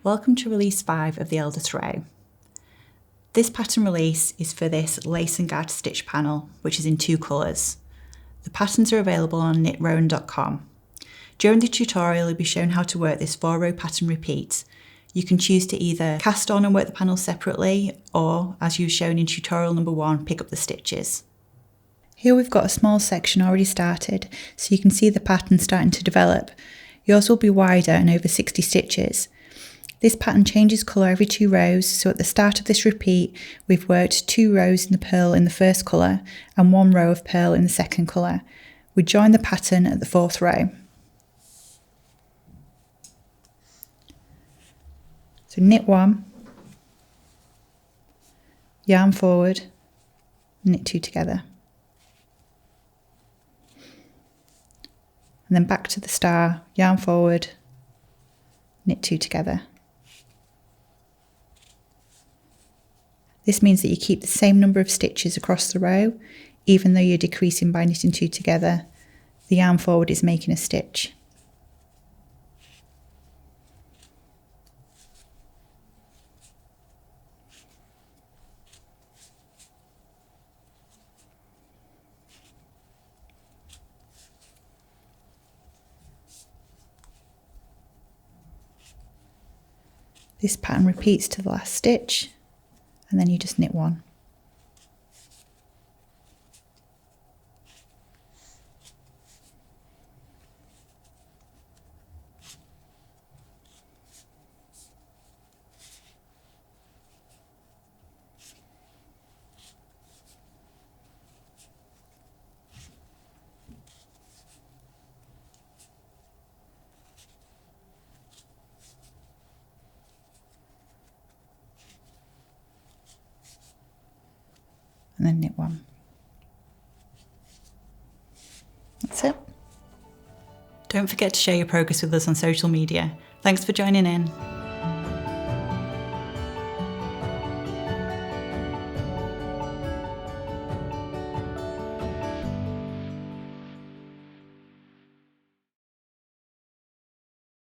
Welcome to release 5 of the eldest row. This pattern release is for this lace and garter stitch panel, which is in 2 colours. The patterns are available on knitrowan.com. During the tutorial, you'll be shown how to work this 4-row pattern repeat. You can choose to either cast on and work the panel separately, or, as you were shown in tutorial number 1, pick up the stitches. Here we've got a small section already started, so you can see the pattern starting to develop. Yours will be wider and over 60 stitches. This pattern changes colour every 2 rows, so at the start of this repeat, we've worked 2 rows in the purl in the first colour and 1 row of purl in the second colour. We join the pattern at the 4th row. So knit 1, yarn forward, knit 2 together. And then back to the star, yarn forward, knit 2 together. This means that you keep the same number of stitches across the row, even though you're decreasing by knitting 2 together. The yarn forward is making a stitch. This pattern repeats to the last stitch, and then you just knit 1. And then knit 1. That's it. Don't forget to share your progress with us on social media. Thanks for joining in.